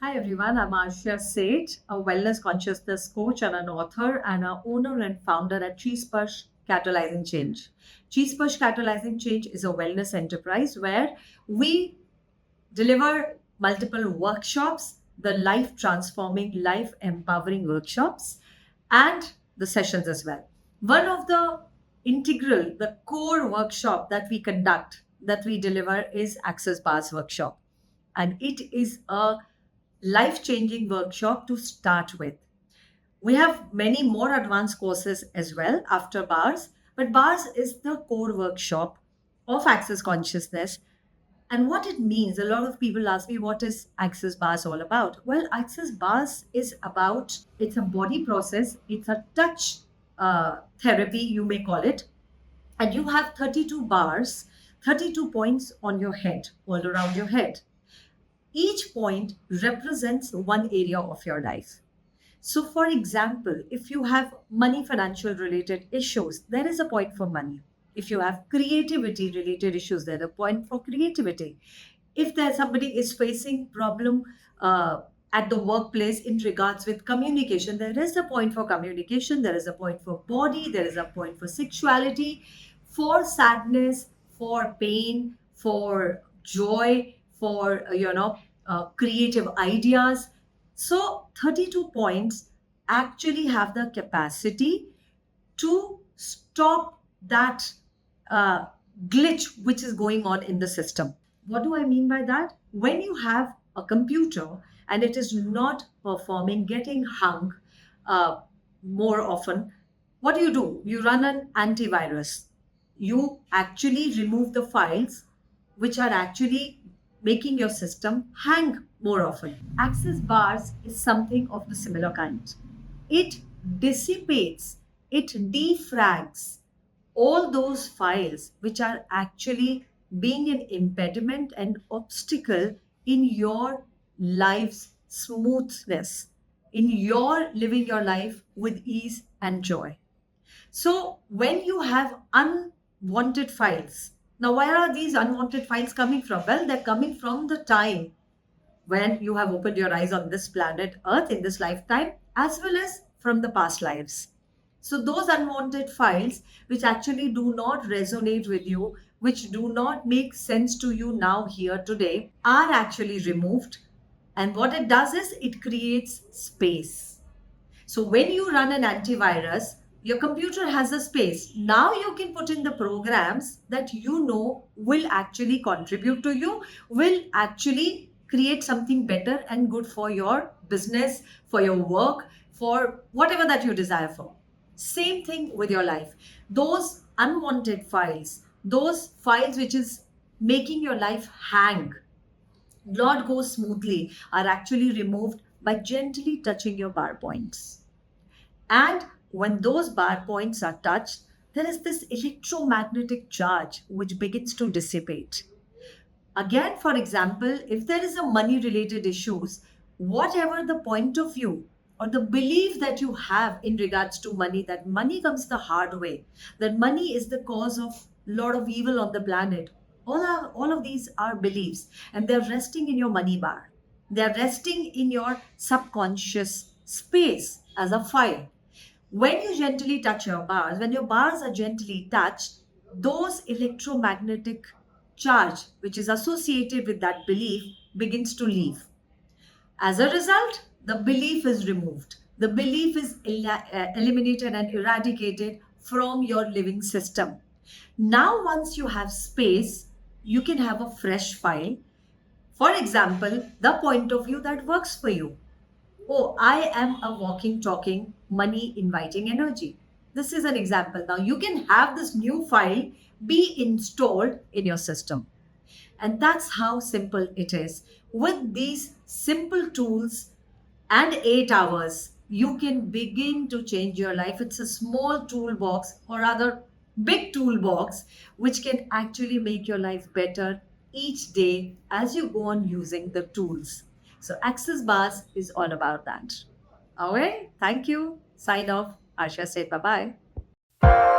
Hi everyone, I'm Arshia Seth, a wellness consciousness coach and an author and a owner and founder at Cheese Push Catalyzing Change. Cheese Push Catalyzing Change is a wellness enterprise where we deliver multiple workshops, the life transforming, life empowering workshops, and the sessions as well. One of the core workshop that we conduct, that we deliver is Access Bars workshop. And it is a life changing workshop to start with. We have many more advanced courses as well after bars, but bars is the core workshop of access consciousness. And what it means, a lot of people ask me, what is access bars all about? Well, access bars is about, it's a body process, it's a touch therapy, you may call it. And you have 32 bars, 32 points on your head, all around your head. Each point represents one area of your life. So, for example, if you have money financial related issues, there is a point for money. If you have creativity related issues, there's a point for creativity. If there's somebody is facing problem at the workplace in regards with communication, there is a point for communication. There is a point for body. There is a point for sexuality, for sadness, for pain, for joy, for creative ideas. So 32 points actually have the capacity to stop that uh, glitch which is going on in the system. What do I mean by that? When you have a computer and it is not performing, getting hung uh, more often, what do? You run an antivirus. You actually remove the files which are actually making your system hang more often. Access bars is something of the similar kind. It dissipates, it defrags all those files which are actually being an impediment and obstacle in your life's smoothness, in your living your life with ease and joy. So when you have unwanted files, now where are these unwanted files coming from? Well, they're coming from the time when you have opened your eyes on this planet Earth in this lifetime, as well as from the past lives. So, those unwanted files, which actually do not resonate with you, which do not make sense to you now, here, today, are actually removed. And what it does is it creates space. So when you run an antivirus, your computer has a space. Now you can put in the programs that you know will actually contribute to you, will actually create something better and good for your business, for your work, for whatever that you desire for. Same thing with your life. Those unwanted files, those files which is making your life hang, not go smoothly, are actually removed by gently touching your bar points. And when those bar points are touched, there is this electromagnetic charge which begins to dissipate. Again, for example, if there is a money related issues, whatever the point of view or the belief that you have in regards to money, that money comes the hard way, that money is the cause of lot of evil on the planet, all of these are beliefs, and they're resting in your money bar. They're resting in your subconscious space as a file. When you gently touch your bars, when your bars are gently touched, those electromagnetic charge which is associated with that belief begins to leave. As a result, the belief is removed. The belief is eliminated and eradicated from your living system. Now, once you have space, you can have a fresh file. For example, the point of view that works for you. Oh, I am a walking, talking, money inviting energy. This is an example. Now, you can have this new file be installed in your system. And that's how simple it is. With these simple tools and 8 hours, you can begin to change your life. It's a small toolbox, or rather, big toolbox, which can actually make your life better each day as you go on using the tools. So, Access Bars is all about that. All right. Thank you. Sign off. Asha said bye bye.